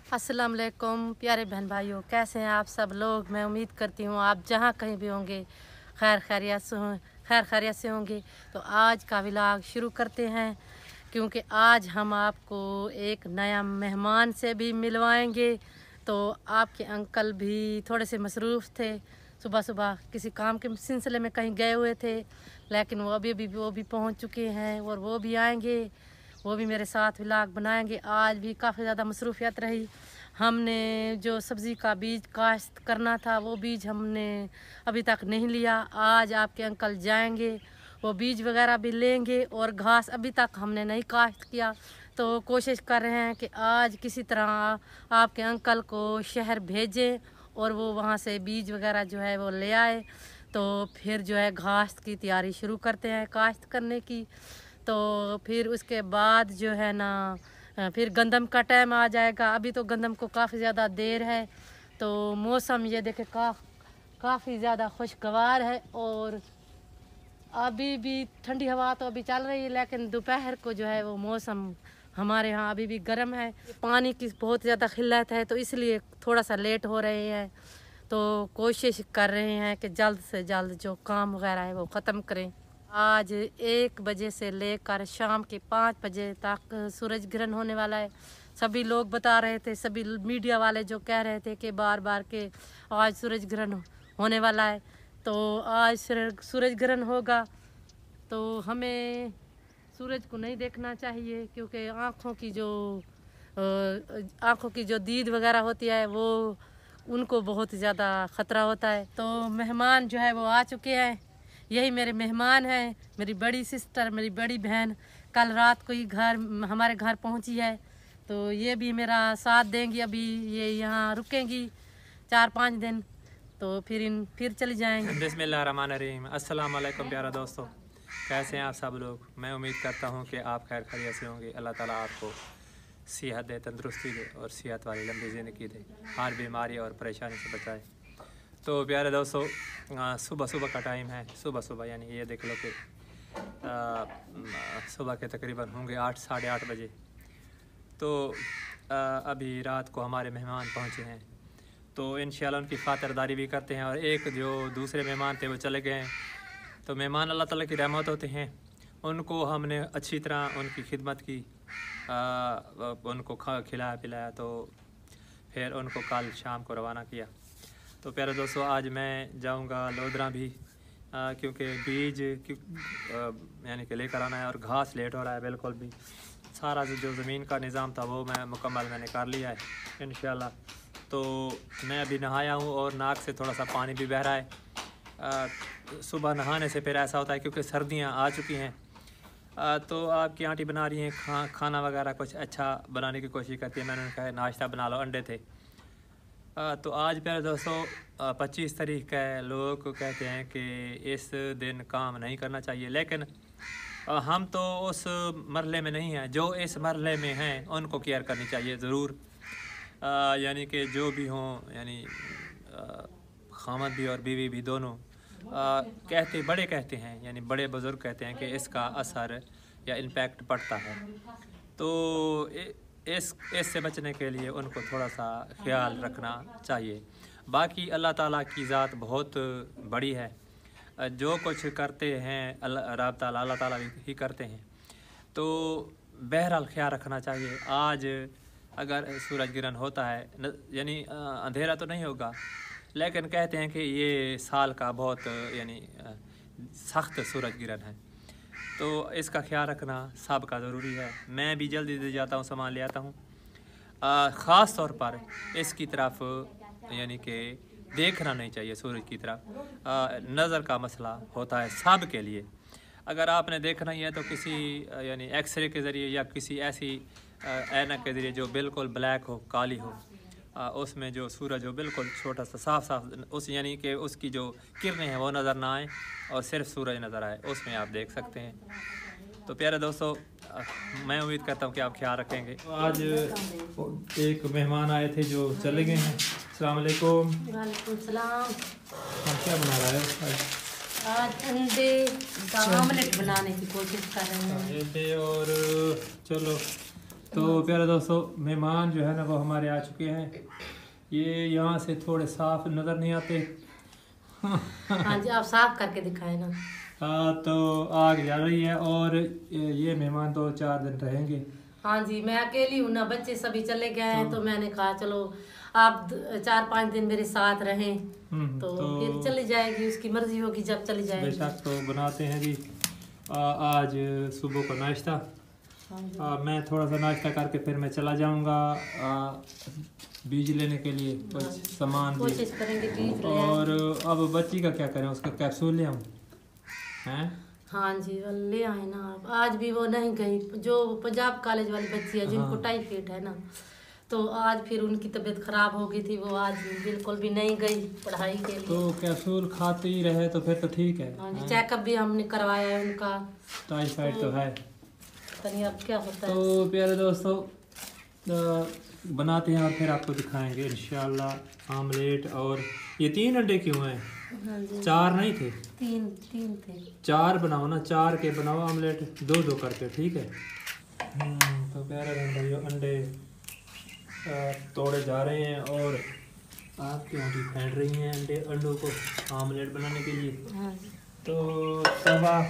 अस्सलाम वालेकुम प्यारे बहन भाइयों, कैसे हैं आप सब लोग। मैं उम्मीद करती हूँ आप जहाँ कहीं भी होंगे खैर खैरियत से होंगे। तो आज का व्लॉग शुरू करते हैं, क्योंकि आज हम आपको एक नया मेहमान से भी मिलवाएंगे। तो आपके अंकल भी थोड़े से मसरूफ़ थे, सुबह सुबह किसी काम के सिलसिले में कहीं गए हुए थे, लेकिन वो भी पहुँच चुके हैं और वो भी आएंगे, वो भी मेरे साथ व्लॉग बनाएंगे। आज भी काफ़ी ज़्यादा मसरूफियत रही। हमने जो सब्ज़ी का बीज काश्त करना था वो बीज हमने अभी तक नहीं लिया। आज आपके अंकल जाएंगे, वो बीज वगैरह भी लेंगे, और घास अभी तक हमने नहीं काश्त किया। तो कोशिश कर रहे हैं कि आज किसी तरह आपके अंकल को शहर भेजें और वो वहाँ से बीज वगैरह जो है वो ले आए। तो फिर जो है घास की तैयारी शुरू करते हैं काश्त करने की। तो फिर उसके बाद जो है ना फिर गंदम का टाइम आ जाएगा। अभी तो गंदम को काफ़ी ज़्यादा देर है। तो मौसम ये देखे काफ़ी ज़्यादा खुशगवार है, और अभी भी ठंडी हवा तो अभी चल रही है, लेकिन दोपहर को जो है वो मौसम हमारे यहाँ अभी भी गर्म है। पानी की बहुत ज़्यादा किल्लत है, तो इसलिए थोड़ा सा लेट हो रहे हैं। तो कोशिश कर रहे हैं कि जल्द से जल्द जो काम वगैरह है वो ख़त्म करें। आज 1 बजे से लेकर शाम के 5 बजे तक सूरज ग्रहण होने वाला है। सभी लोग बता रहे थे, सभी मीडिया वाले जो कह रहे थे कि बार बार के आज सूरज ग्रहण होने वाला है। तो आज सूरज ग्रहण होगा, तो हमें सूरज को नहीं देखना चाहिए, क्योंकि आँखों की जो दीद वगैरह होती है वो उनको बहुत ज़्यादा ख़तरा होता है। तो मेहमान जो है वो आ चुके हैं। यही मेरे मेहमान हैं, मेरी बड़ी सिस्टर, मेरी बड़ी बहन कल रात को ही हमारे घर पहुंची है। तो ये भी मेरा साथ देंगी। अभी ये यहाँ रुकेंगी 4-5 दिन, तो फिर चली जाएंगे। बिस्मिल्लाहिर्रहमानिर्रहीम। अस्सलाम वालेकुम प्यारा दोस्तों, कैसे हैं आप सब लोग। मैं उम्मीद करता हूं कि आप खैर खैरियत से होंगे। अल्लाह ताला आपको सेहत दे, तंदुरुस्ती दे और सेहत वाली लंबी ज़िंदगी दे, हर बीमारी और परेशानी से बचाए। तो प्यारे दोस्तों, सुबह सुबह का टाइम है। सुबह सुबह यानी ये देख लो कि सुबह के तकरीबन होंगे 8 साढ़े 8 बजे। तो अभी रात को हमारे मेहमान पहुँचे हैं, तो इंशाल्लाह उनकी खातिरदारी भी करते हैं। और एक जो दूसरे मेहमान थे वो चले गए हैं। तो मेहमान अल्लाह ताला की रहमत होते हैं, उनको हमने अच्छी तरह उनकी खिदमत की, उनको खिलाया पिलाया। तो फिर उनको कल शाम को रवाना किया। तो प्यारे दोस्तों, आज मैं जाऊंगा लोधरा भी, क्योंकि बीज यानी कि लेकर आना है, और घास लेट हो रहा है बिल्कुल भी। सारा जो ज़मीन का निज़ाम था वो मैंने कर लिया है इंशाल्लाह। तो मैं अभी नहाया हूँ और नाक से थोड़ा सा पानी भी बह रहा है। सुबह नहाने से फिर ऐसा होता है, क्योंकि सर्दियाँ आ चुकी हैं। तो आपकी आंटी बना रही हैं खाना वगैरह कुछ अच्छा बनाने की कोशिश करती है। मैंने उनका कहा नाश्ता बना लो, अंडे थे। तो आज प्यारे दोस्तों 25 तारीख है। लोग कहते हैं कि इस दिन काम नहीं करना चाहिए, लेकिन हम तो उस मरहले में नहीं हैं। जो इस मरहले में हैं उनको केयर करनी चाहिए ज़रूर। यानी कि जो भी हों, यानी खामद भी और बीवी भी दोनों बड़े कहते हैं, यानी बड़े बुज़ुर्ग कहते हैं कि इसका असर या इम्पैक्ट पड़ता है। तो इससे बचने के लिए उनको थोड़ा सा ख्याल रखना चाहिए। बाकी अल्लाह ताला की ज़ात बहुत बड़ी है, जो कुछ करते हैं अल्लाह ताला ही करते हैं। तो बहरहाल ख्याल रखना चाहिए। आज अगर सूरज ग्रहण होता है, यानी अंधेरा तो नहीं होगा, लेकिन कहते हैं कि ये साल का बहुत यानी सख्त सूरज ग्रहण है। तो इसका ख्याल रखना सब का ज़रूरी है। मैं भी जल्दी से जाता हूँ, सामान ले आता हूँ। ख़ास तौर पर इसकी तरफ यानी कि देखना नहीं चाहिए सूरज की तरफ। नज़र का मसला होता है सब के लिए। अगर आपने देखना ही है तो किसी यानी एक्सरे के ज़रिए या किसी ऐसी ऐनक के ज़रिए जो बिल्कुल ब्लैक हो, काली हो, उसमें जो सूरज हो बिल्कुल छोटा सा साफ उस यानी कि उसकी जो किरणें हैं वो नज़र ना आए और सिर्फ सूरज नज़र आए, उसमें आप देख सकते हैं। तो प्यारे दोस्तों, मैं उम्मीद करता हूँ कि आप ख्याल रखेंगे। आज एक मेहमान आए थे जो चले गए हैं। अस्सलाम वालेकुम। वालेकुम सलाम। हम क्या बना रहा है आज अंडे का आमलेट बनाने की कोशिश कर रहे हैं। अंडे और चलो तो प्यारे दोस्तों, मेहमान जो है ना वो हमारे आ चुके हैं। ये यहाँ से थोड़े साफ नज़र नहीं आते। हाँ जी, आप साफ करके दिखाए ना। तो आग जल रही है और ये मेहमान तो 4 दिन रहेंगे। हाँ जी, मैं अकेली हूँ ना, बच्चे सभी चले गए हैं, तो मैंने कहा चलो आप 4-5 दिन मेरे साथ रहें। तो फिर चली जाएगी, उसकी मर्जी होगी जब चली जाएगी। बेशक। तो बनाते हैं जी आज सुबह को नाश्ता। मैं थोड़ा सा नाश्ता करके फिर मैं चला जाऊंगा बीज लेने के लिए, कुछ सामान कोशिश करेंगे बीज ले आएं। और अब बच्ची का क्या करें, उसका कैप्सूल ले आऊँ हैं? हाँ जी, वो ले आए ना आप। आज भी वो नहीं गई, जो पंजाब कॉलेज वाली बच्ची है जिनको टाइफाइड है ना, तो आज फिर उनकी तबीयत खराब हो गई थी, वो आज बिल्कुल भी नहीं गई पढ़ाई के लिए। तो कैप्सूल खाते ही रहे तो फिर तो ठीक है। हाँ जी, चेकअप भी हमने करवाया है उनका। टाइफाइड तो है। तनी अब क्या होता है। तो प्यारे दोस्तों, बनाते हैं और फिर आपको दिखाएंगे इंशाल्लाह आमलेट। और ये 3 अंडे क्यों हैं? हाँ जी, 4 नहीं थे, 3 थे। 4 बनाओ ना, 4 के बनाओ आमलेट, 2-2 करके, ठीक है। तो प्यारे भाइयों, अंडे तोड़े जा रहे हैं और आपकी आंटी फेंट रही हैं अंडों को आमलेट बनाने के लिए। हाँ जी, तो तवा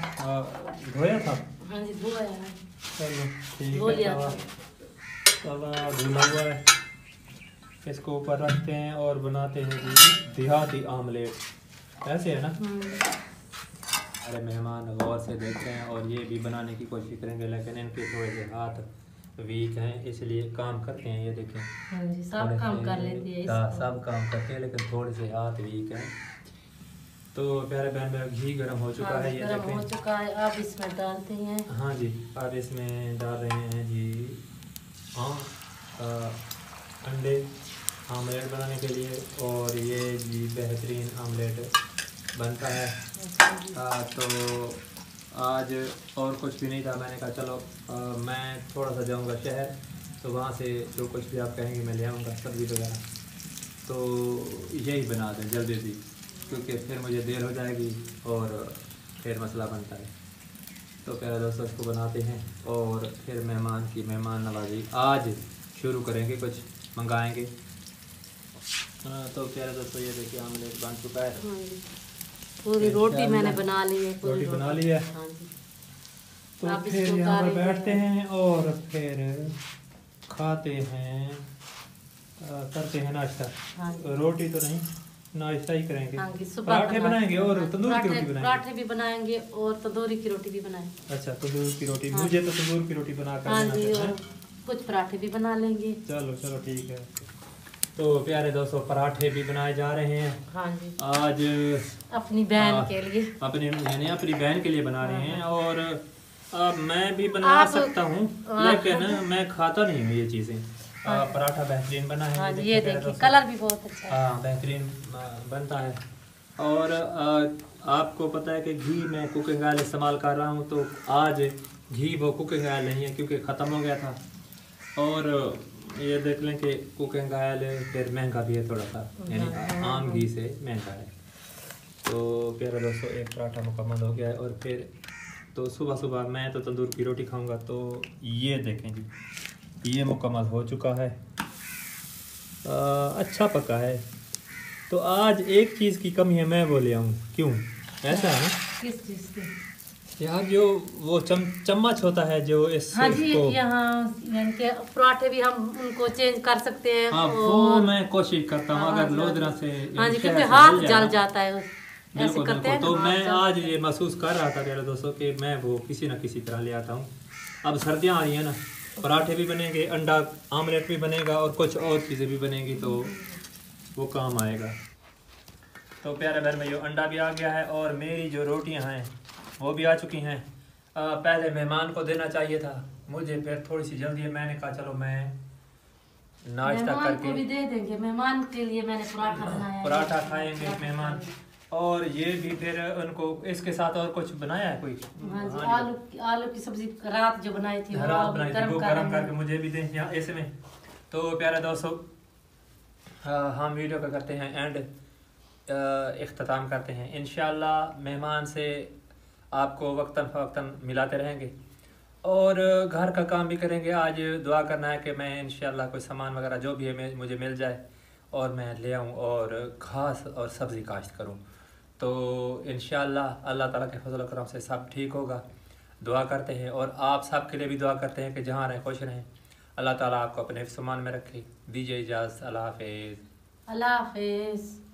धोया था? हाँ जी, धोया है। चलो ठीक धो है। लिया तवा था। तवा धुला हुआ है, इसको ऊपर रखते हैं और बनाते हैं जी देहाती आमलेट। ऐसे है ना? अरे मेहमान गौर से देख रहे हैं और ये भी बनाने की कोशिश करेंगे, लेकिन इनके थोड़े से हाथ वीक हैं, इसलिए काम करते हैं। ये देखें, हाँ जी, सब काम कर लेती है। सब काम करते हैं, लेकिन थोड़े से हाथ वीक हैं। तो प्यारे बहन मेरा घी गर्म हो चुका है, ये गर्म हो देखें। चुका है, अब इसमें डालते हैं। हाँ जी, अब इसमें डाल रहे हैं जी अंडे आमलेट बनाने के लिए। और ये जी बेहतरीन आमलेट बनता है। तो आज और कुछ भी नहीं था, मैंने कहा चलो मैं थोड़ा सा जाऊंगा शहर, तो वहाँ से जो कुछ भी आप कहेंगे मैं ले आऊँगा सब्ज़ी वगैरह। तो यही बना दें जल्दी जल्दी, क्योंकि फिर मुझे देर हो जाएगी और फिर मसला बनता है। तो प्यारे दोस्तों, इसको बनाते हैं और फिर मेहमान नवाजी आज शुरू करेंगे, कुछ मंगाएंगे। तो प्यारे दोस्तों, ये देखिए आमलेट बन चुका है। पूरी रोटी मैंने बना ली है। रोटी बना ली है। हाँ जी, तो फिर यहाँ पर बैठते हैं और फिर खाते हैं, करते हैं नाश्ता। हाँ रोटी तो नहीं, नाश्ता ही करेंगे। हाँ जी, पराठे बनाएंगे और तंदूरी की रोटी बनाएंगे। पराठे भी बनाएंगे और तंदूरी की रोटी भी बनाएंगे। अच्छा, तंदूर की रोटी। हाँ। मुझे तो तंदूर की रोटी बना कर हाँ देना जी, चाहिए। और कुछ पराठे भी बना लेंगे। चलो चलो ठीक है। तो प्यारे दोस्तों, पराठे भी बनाए जा रहे हैं। हाँ जी, आज अपनी बहन के लिए, अपनी बहन के लिए बना रहे हैं। और मैं भी बना सकता हूँ, लेकिन मैं खाता नहीं हूँ ये चीज़ें। पराठा बेहतरीन बना है। हाँ जी, ये देखिए कलर भी बहुत अच्छा है। हाँ, बेहतरीन बनता है। और आपको पता है कि घी मैं कुकिंग ऑयल इस्तेमाल कर रहा हूँ, तो आज घी वो कुकिंग ऑयल नहीं है क्योंकि ख़त्म हो गया था। और ये देख लें कि कुकिंग ऑयल फिर महंगा भी है थोड़ा सा, यानी आम घी से महंगा है। तो प्यारे दोस्तों, एक पराठा मुकम्मल हो गया है। और फिर तो सुबह सुबह मैं तो तंदूर की रोटी खाऊंगा। तो ये देखें जी, ये मुकम्मल हो चुका है, अच्छा पका है। तो आज एक चीज़ की कमी है, मैं बोले आऊँ क्यों, ऐसा है ना? किस चीज़ की? यार जो वो चम्मच होता है जो इस हाँ जी, यहाँ यानी कि पराठे भी हम उनको चेंज कर सकते हैं। हाँ, वो मैं कोशिश करता हूँ अगर लोधरा से। हाँ जी, क्योंकि हाथ जल जाता है, ऐसे बिल्कुल करते हैं। तो मैं आज ये महसूस कर रहा था मेरे दोस्तों कि मैं वो किसी न किसी तरह ले आता हूँ। अब सर्दियाँ आ रही हैं ना, पराठे भी बनेंगे, अंडा आमलेट भी बनेगा और कुछ और चीज़ें भी बनेंगी, तो वो काम आएगा। तो प्यारे बहन भाइयों, अंडा भी आ गया है और मेरी जो रोटियां हैं वो भी आ चुकी हैं। पहले मेहमान को देना चाहिए था मुझे, फिर थोड़ी सी जल्दी है, मैंने कहा चलो मैं नाश्ता करके भी दे देंगे। मेहमान के लिए मैंने पराठा बनाया है, पराठा खाएंगे मेहमान। और ये भी फिर उनको इसके साथ और कुछ बनाया है कोई? हाँ जी, आलू की सब्जी रात जो बनाई थी, रात बनाई थी, वो गर्म करके मुझे भी दें यहाँ ऐसे में। तो प्यारे दोस्तों, हम वीडियो का करते हैं एंड, इख्तिताम करते हैं। इंशाल्लाह मेहमान से आपको वक्तन फ़वक्तन मिलाते रहेंगे। और घर का काम भी करेंगे। आज दुआ करना है कि मैं इंशाल्लाह कोई सामान वगैरह जो भी है मुझे मिल जाए और मैं ले आऊँ और घास और सब्ज़ी काश्त करूँ। तो इंशाल्लाह अल्लाह ताला के फजल करम से सब ठीक होगा। दुआ करते हैं और आप सब के लिए भी दुआ करते हैं कि जहाँ रहें खुश रहें। अल्लाह ताला आपको अपने फ़मान में रखे। दीजिए इजाज़त। अल्लाह हाफिज़। अल्लाह हाफिज़।